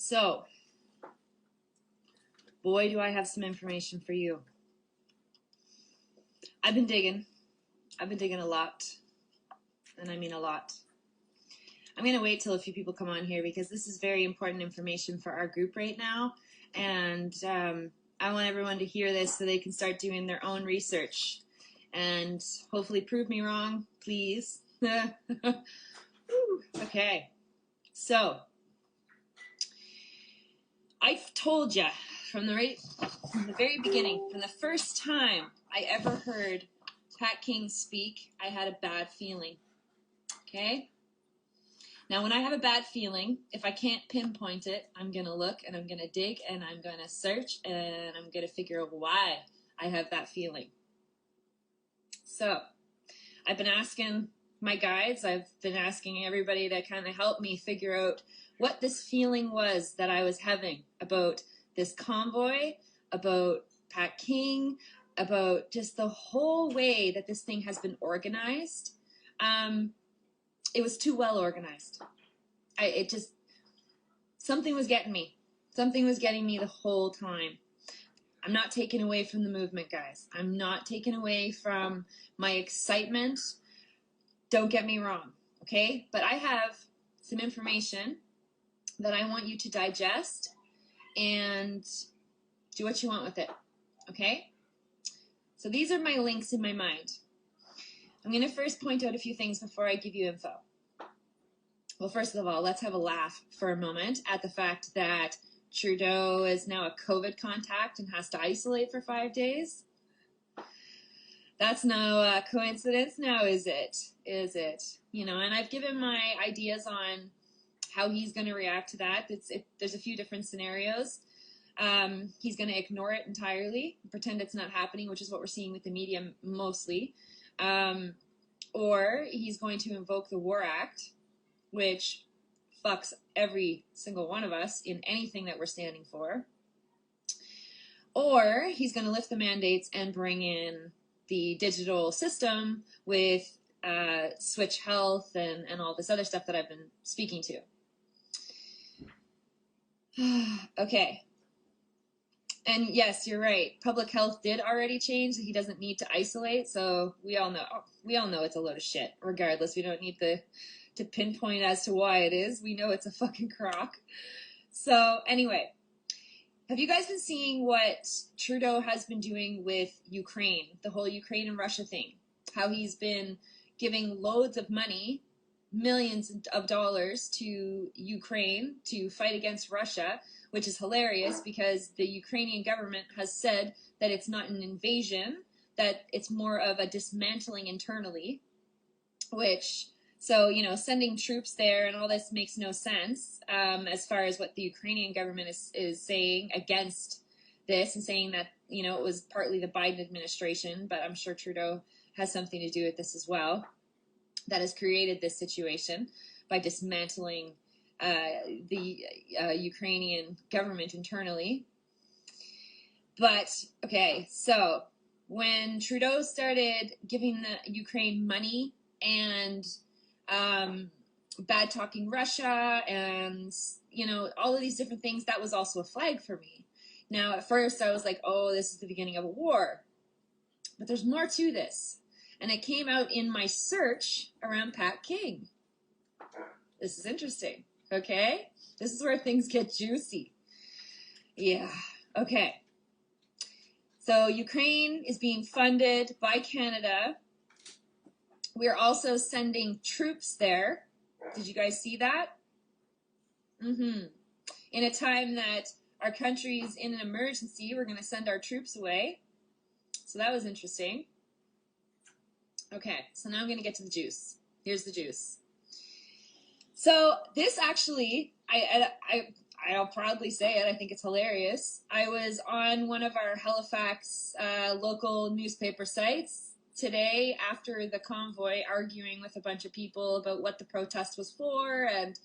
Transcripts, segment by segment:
So, boy, do I have some information for you. I've been digging a lot, and I mean a lot. I'm going to wait till a few people come on here because this is very important information for our group right now, and I want everyone to hear this so they can start doing their own research and hopefully prove me wrong, please. Okay, so I've told you from the very beginning, from the first time I ever heard Pat King speak, I had a bad feeling. Okay? Now, when I have a bad feeling, if I can't pinpoint it, I'm going to look and I'm going to dig and I'm going to search and I'm going to figure out why I have that feeling. So, I've been asking my guides, I've been asking everybody to kind of help me figure out what this feeling was that I was having about this convoy, about Pat King, about just the whole way that this thing has been organized. It was too well organized. Something was getting me. Something was getting me the whole time. I'm not taking away from the movement, guys. I'm not taking away from my excitement. Don't get me wrong, okay? But I have some information that I want you to digest and do what you want with it, okay? So these are my links in my mind. I'm going to first point out a few things before I give you info. Well, first of all, let's have a laugh for a moment at the fact that Trudeau is now a COVID contact and has to isolate for 5 days. That's no coincidence now, is it? Is it? You know, and I've given my ideas on how he's going to react to that. There's a few different scenarios. He's going to ignore it entirely, pretend it's not happening, which is what we're seeing with the media mostly. Or he's going to invoke the War Act, which fucks every single one of us in anything that we're standing for. Or he's going to lift the mandates and bring in the digital system with Switch Health and all this other stuff that I've been speaking to. Okay. And yes, you're right. Public health did already change. He doesn't need to isolate. So we all know it's a load of shit. Regardless, we don't need to pinpoint as to why it is. We know it's a fucking crock. So anyway, have you guys been seeing what Trudeau has been doing with Ukraine, the whole Ukraine and Russia thing? How he's been giving loads of money, millions of dollars to Ukraine to fight against Russia, which is hilarious because the Ukrainian government has said that it's not an invasion, that it's more of a dismantling internally, so, you know, sending troops there and all this makes no sense as far as what the Ukrainian government is saying against this and saying that, you know, it was partly the Biden administration, but I'm sure Trudeau has something to do with this as well, that has created this situation by dismantling the Ukrainian government internally. But, okay, so when Trudeau started giving the Ukraine money and bad talking Russia and, you know, all of these different things, that was also a flag for me. Now, at first I was like, oh, this is the beginning of a war. But there's more to this. And it came out in my search around Pat King. This is interesting, okay? This is where things get juicy. Yeah, okay. So Ukraine is being funded by Canada. We're also sending troops there. Did you guys see that? In a time that our country's in an emergency, we're going to send our troops away. So that was interesting. Okay, so now I'm going to get to the juice. Here's the juice. So this actually, I'll proudly say it, I think it's hilarious. I was on one of our Halifax local newspaper sites today after the convoy, arguing with a bunch of people about what the protest was for and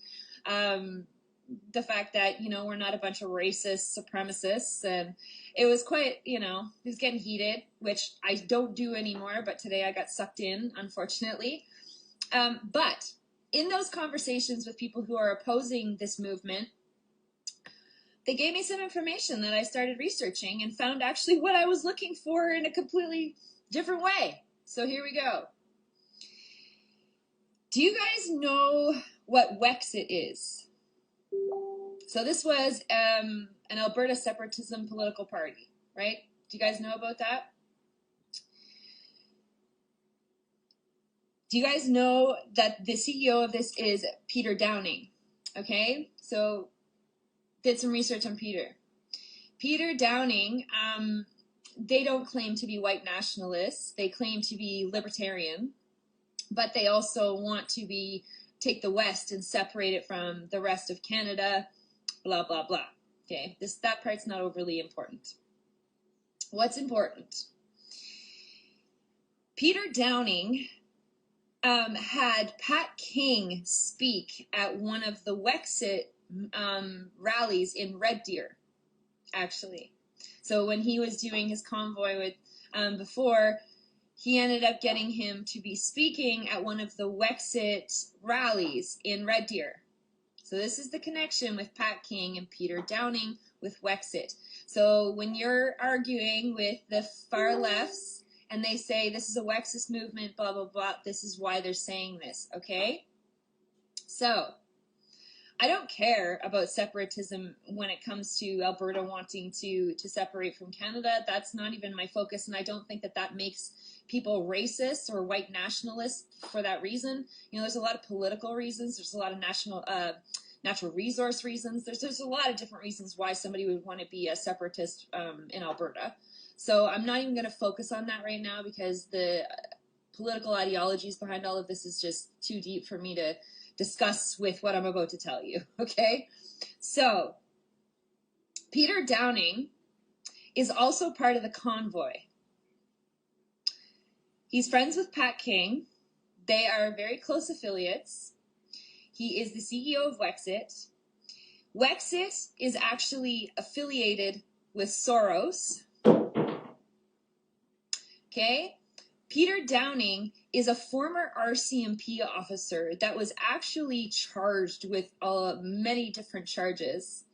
the fact that, you know, we're not a bunch of racist supremacists. And it was quite, you know, it was getting heated, which I don't do anymore, but today I got sucked in, unfortunately. But in those conversations with people who are opposing this movement, they gave me some information that I started researching and found actually what I was looking for in a completely different way. So here we go. Do you guys know what Wexit is? So this was an Alberta separatism political party, right? Do you guys know about that? Do you guys know that the CEO of this is Peter Downing? Okay, so did some research on Peter. Peter Downing, they don't claim to be white nationalists. They claim to be libertarian, but they also want to take the West and separate it from the rest of Canada, blah, blah, blah. Okay, that part's not overly important. What's important? Peter Downing had Pat King speak at one of the Wexit rallies in Red Deer, actually. So when he was doing his convoy with before, he ended up getting him to be speaking at one of the Wexit rallies in Red Deer. So this is the connection with Pat King and Peter Downing with Wexit. So when you're arguing with the far lefts and they say this is a Wexit movement, blah, blah, blah, this is why they're saying this, okay? So I don't care about separatism when it comes to Alberta wanting to separate from Canada. That's not even my focus, and I don't think that makes people racist or white nationalists for that reason. You know, there's a lot of political reasons. There's a lot of natural resource reasons. There's a lot of different reasons why somebody would want to be a separatist in Alberta. So I'm not even going to focus on that right now because the political ideologies behind all of this is just too deep for me to discuss with what I'm about to tell you, okay? So, Peter Downing is also part of the convoy. He's friends with Pat King. They are very close affiliates. He is the CEO of Wexit. Wexit is actually affiliated with Soros. Okay? Peter Downing is a former RCMP officer that was actually charged with many different charges.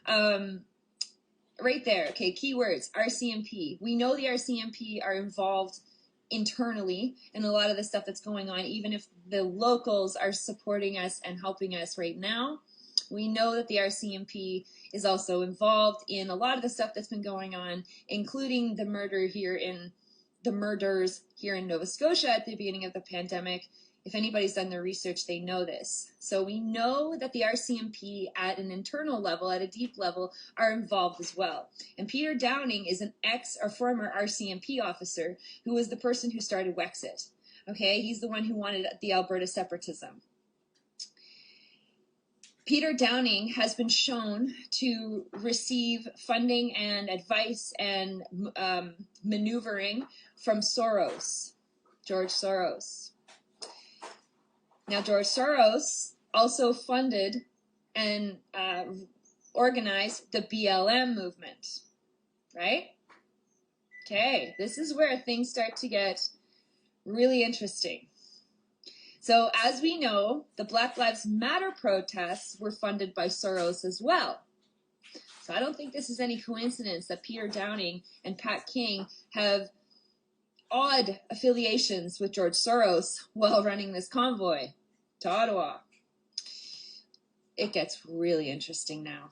Right there, okay, keywords, RCMP. We know the RCMP are involved internally in a lot of the stuff that's going on, even if the locals are supporting us and helping us right now. We know that the RCMP is also involved in a lot of the stuff that's been going on, including the murders here in Nova Scotia at the beginning of the pandemic. If anybody's done their research, they know this. So we know that the RCMP at an internal level, at a deep level, are involved as well. And Peter Downing is an former RCMP officer who was the person who started Wexit. Okay, he's the one who wanted the Alberta separatism. Peter Downing has been shown to receive funding and advice and maneuvering from Soros, George Soros. Now, George Soros also funded and organized the BLM movement, right? Okay, this is where things start to get really interesting. So as we know, the Black Lives Matter protests were funded by Soros as well. So I don't think this is any coincidence that Peter Downing and Pat King have odd affiliations with George Soros while running this convoy to Ottawa. It gets really interesting now.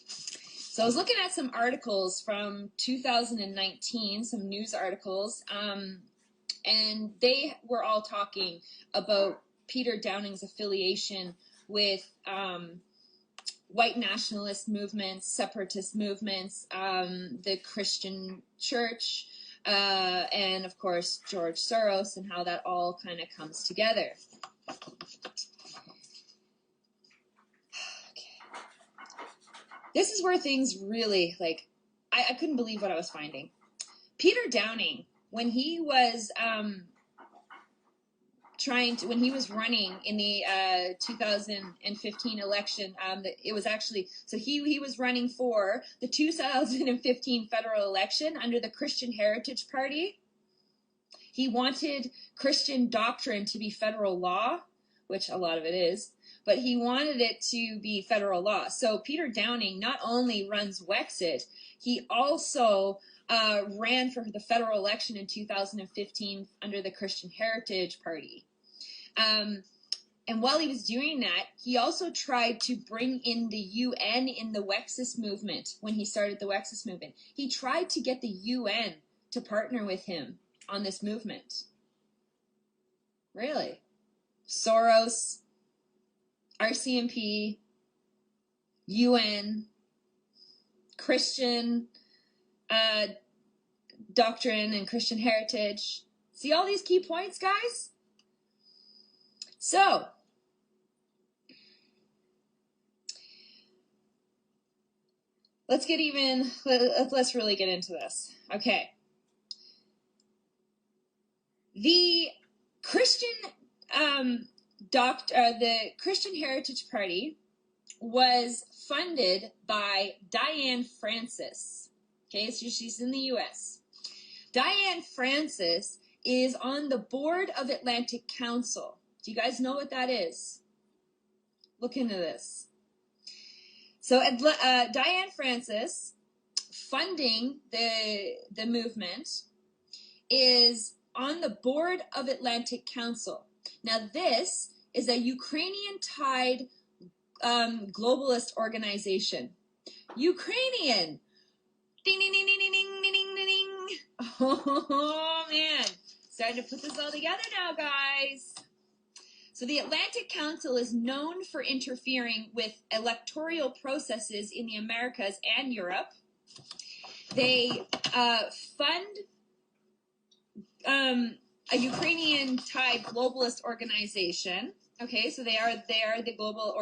So I was looking at some articles from 2019, some news articles, and they were all talking about Peter Downing's affiliation with white nationalist movements, separatist movements, the Christian church, and of course George Soros, and how that all kind of comes together. Okay. This is where things really, I couldn't believe what I was finding. Peter Downing, when he was when he was running in the 2015 election, it was actually, so he was running for the 2015 federal election under the Christian Heritage Party. He wanted Christian doctrine to be federal law, which a lot of it is, but he wanted it to be federal law. So Peter Downing not only runs Wexit, he also ran for the federal election in 2015 under the Christian Heritage Party. And while he was doing that, he also tried to bring in the UN in the Wexit movement when he started the Wexit movement. He tried to get the UN to partner with him on this movement. Really? Soros, RCMP, UN, Christian doctrine and Christian heritage. See all these key points, guys? So, let's really get into this. Okay. The Christian the Christian Heritage Party was funded by Diane Francis. Okay, so she's in the US. Diane Francis is on the board of Atlantic Council. Do you guys know what that is? Look into this. So Diane Francis, funding the movement, is on the board of Atlantic Council. Now this is a Ukrainian-tied globalist organization. Ukrainian. Ding, ding, ding, ding, ding, ding, ding, ding, ding. Oh, man. Starting to put this all together now, guys. So the Atlantic Council is known for interfering with electoral processes in the Americas and Europe. They fund a Ukrainian-tied globalist organization. Okay, so they are the global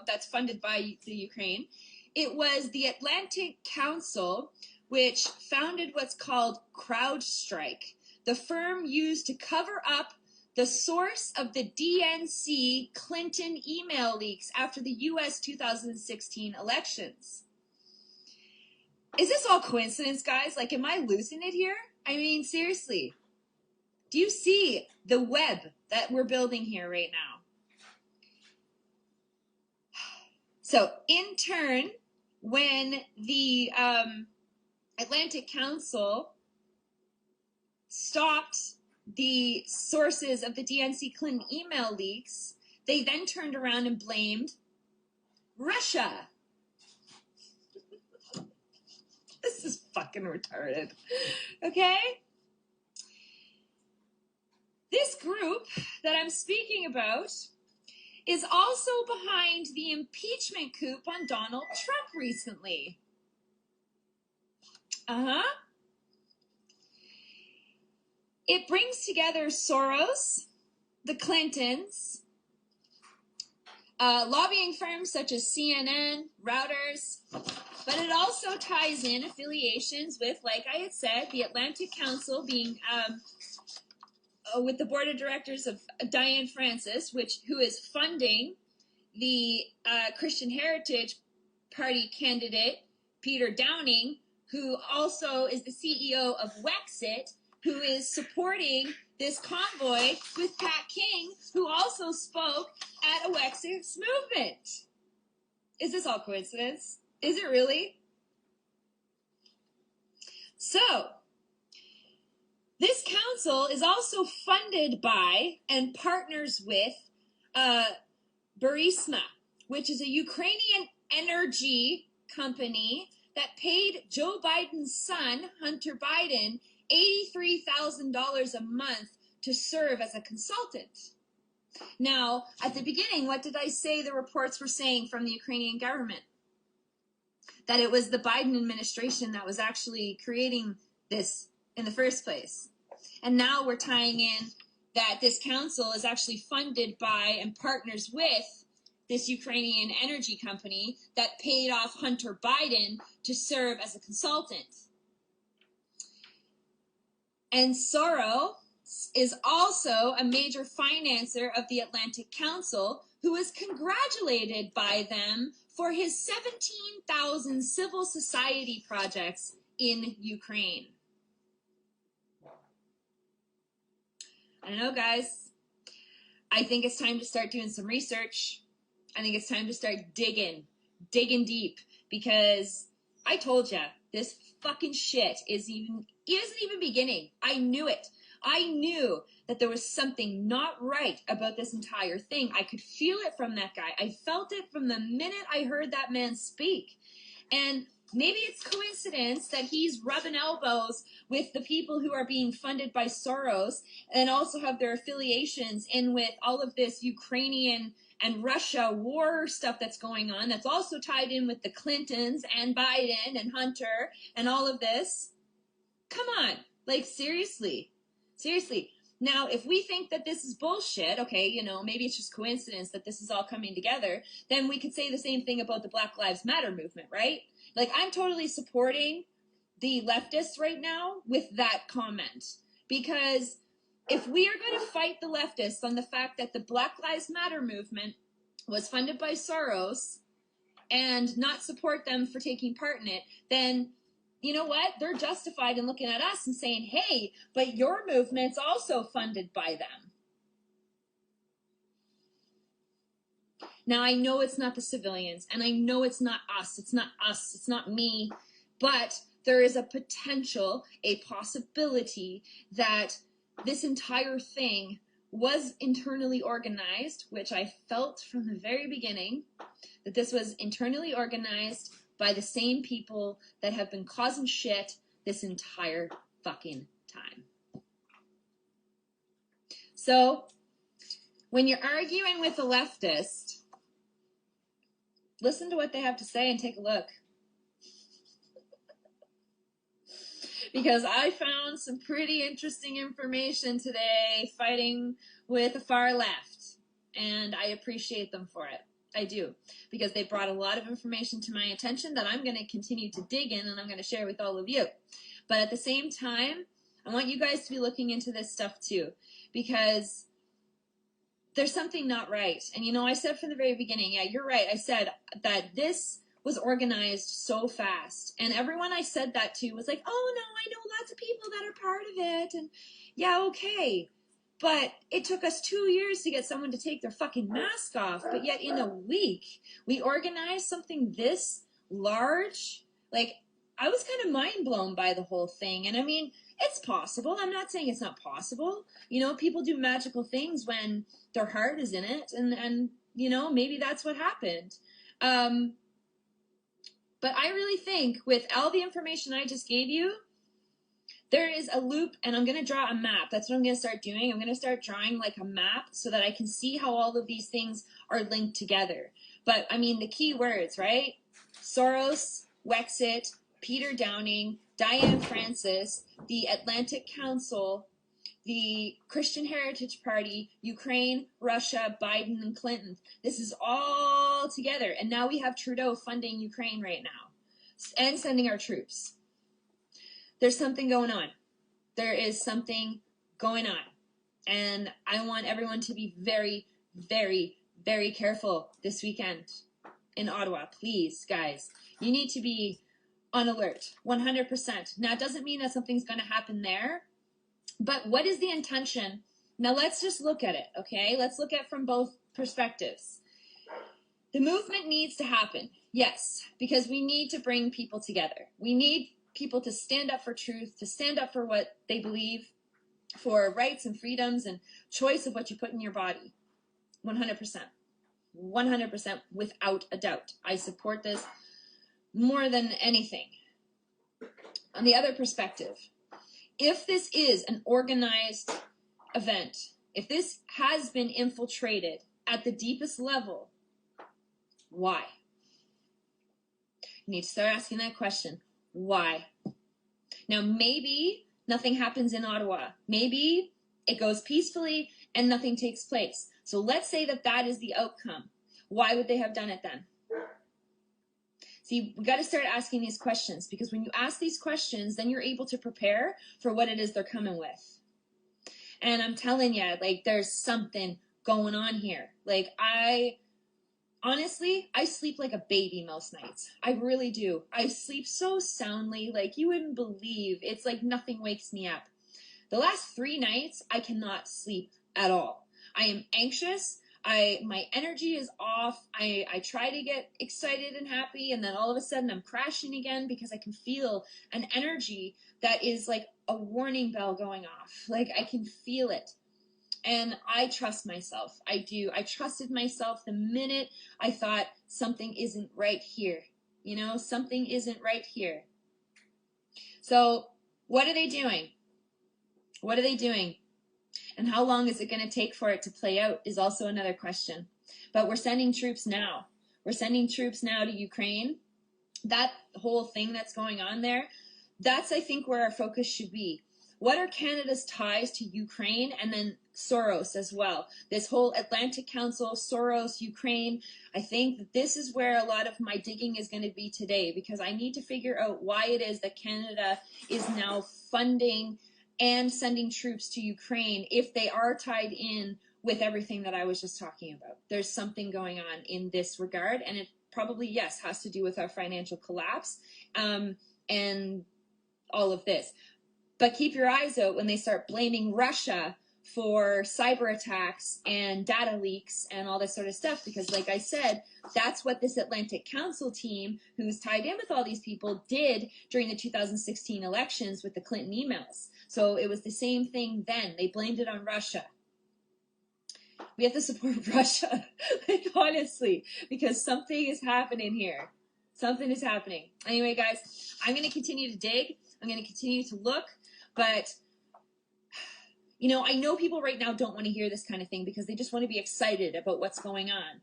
that's funded by the Ukraine. It was the Atlantic Council which founded what's called CrowdStrike, the firm used to cover up the source of the DNC Clinton email leaks after the U.S. 2016 elections. Is this all coincidence, guys? Like, am I losing it here? I mean, seriously. Do you see the web that we're building here right now? So, in turn, when the Atlantic Council stopped the sources of the DNC Clinton email leaks, they then turned around and blamed Russia. This is fucking retarded. Okay? This group that I'm speaking about is also behind the impeachment coup on Donald Trump recently. It brings together Soros, the Clintons, lobbying firms such as CNN, Reuters, but it also ties in affiliations with, like I had said, the Atlantic Council being with the board of directors of Diane Francis, who is funding the Christian Heritage Party candidate, Peter Downing, who also is the CEO of Wexit, who is supporting this convoy with Pat King, who also spoke at a Wexit movement. Is this all coincidence? Is it really? So, this council is also funded by and partners with Burisma, which is a Ukrainian energy company that paid Joe Biden's son, Hunter Biden, $83,000 a month to serve as a consultant. Now, at the beginning, what did I say the reports were saying from the Ukrainian government? That it was the Biden administration that was actually creating this in the first place. And now we're tying in that this council is actually funded by and partners with this Ukrainian energy company that paid off Hunter Biden to serve as a consultant. And Soros is also a major financer of the Atlantic Council, who is congratulated by them for his 17,000 civil society projects in Ukraine. I don't know, guys. I think it's time to start doing some research. I think it's time to start digging deep, because I told ya, this fucking shit isn't even beginning. I knew it. I knew that there was something not right about this entire thing. I could feel it from that guy. I felt it from the minute I heard that man speak. And maybe it's coincidence that he's rubbing elbows with the people who are being funded by Soros and also have their affiliations in with all of this Ukrainian and Russia war stuff that's going on, that's also tied in with the Clintons and Biden and Hunter and all of this. Come on. Like, seriously. Seriously. Now, if we think that this is bullshit, okay, you know, maybe it's just coincidence that this is all coming together, then we could say the same thing about the Black Lives Matter movement, right? Like, I'm totally supporting the leftists right now with that comment. Because if we are going to fight the leftists on the fact that the Black Lives Matter movement was funded by Soros and not support them for taking part in it, then you know what? They're justified in looking at us and saying, hey, but your movement's also funded by them. Now, I know it's not the civilians, and I know it's not us. It's not me. But there is a potential, a possibility that this entire thing was internally organized, which I felt from the very beginning, that this was internally organized by the same people that have been causing shit this entire fucking time. So, when you're arguing with a leftist, listen to what they have to say and take a look. Because I found some pretty interesting information today fighting with the far left, and I appreciate them for it. I do, because they brought a lot of information to my attention that I'm going to continue to dig in and I'm going to share with all of you. But at the same time, I want you guys to be looking into this stuff too, because there's something not right. And you know, I said from the very beginning, yeah, you're right. I said that this was organized so fast. And everyone I said that to was like, oh no, I know lots of people that are part of it. And yeah, okay. But it took us 2 years to get someone to take their fucking mask off. But yet in a week, we organized something this large. Like, I was kind of mind blown by the whole thing. And I mean, it's possible. I'm not saying it's not possible. You know, people do magical things when their heart is in it. And you know, maybe that's what happened. But I really think with all the information I just gave you, there is a loop, and I'm going to draw a map. That's what I'm going to start doing. I'm going to start drawing like a map so that I can see how all of these things are linked together. But, I mean, the key words, right? Soros, Wexit, Peter Downing, Diane Francis, the Atlantic Council, the Christian Heritage Party, Ukraine, Russia, Biden, and Clinton. This is all together. And now we have Trudeau funding Ukraine right now and sending our troops. There's something going on. There is something going on. And I want everyone to be very, very, very careful this weekend in Ottawa. Please, guys. You need to be on alert, 100%. Now, it doesn't mean that something's going to happen there. But what is the intention? Now, let's just look at it, okay? Let's look at it from both perspectives. The movement needs to happen, yes, because we need to bring people together. We need people to stand up for truth, to stand up for what they believe, for rights and freedoms and choice of what you put in your body. 100%. 100% without a doubt. I support this more than anything. On the other perspective, if this is an organized event, if this has been infiltrated at the deepest level, why? You need to start asking that question. Why? Now, maybe nothing happens in Ottawa. Maybe it goes peacefully and nothing takes place. So let's say that that is the outcome. Why would they have done it then? See, we got to start asking these questions, because when you ask these questions, then you're able to prepare for what it is they're coming with. And I'm telling you, like, there's something going on here. Like, honestly, I sleep like a baby most nights. I really do. I sleep so soundly, like you wouldn't believe. It's like nothing wakes me up. The last 3 nights, I cannot sleep at all. I am anxious. My energy is off. I try to get excited and happy, and then all of a sudden I'm crashing again because I can feel an energy that is like a warning bell going off. Like I can feel it. And I trust myself. I do. I trusted myself the minute I thought something isn't right here. You know, something isn't right here. So, what are they doing? What are they doing? And how long is it going to take for it to play out is also another question. But we're sending troops now. We're sending troops now to Ukraine. That whole thing that's going on there, that's, I think, where our focus should be. What are Canada's ties to Ukraine and then Soros as well? This whole Atlantic Council, Soros, Ukraine, I think that this is where a lot of my digging is going to be today, because I need to figure out why it is that Canada is now funding and sending troops to Ukraine if they are tied in with everything that I was just talking about. There's something going on in this regard, and it probably, yes, has to do with our financial collapse and all of this. But keep your eyes out when they start blaming Russia for cyber attacks and data leaks and all this sort of stuff, because like I said, that's what this Atlantic Council team, who's tied in with all these people, did during the 2016 elections with the Clinton emails. So it was the same thing then. They blamed it on Russia. We have to support Russia, like honestly, because something is happening here. Something is happening. Anyway, guys, I'm going to continue to dig. I'm going to continue to look. But, you know, I know people right now don't want to hear this kind of thing because they just want to be excited about what's going on.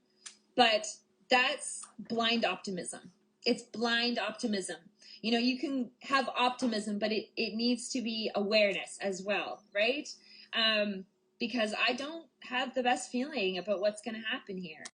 But that's blind optimism. It's blind optimism. You know, you can have optimism, but it needs to be awareness as well, right? Because I don't have the best feeling about what's going to happen here.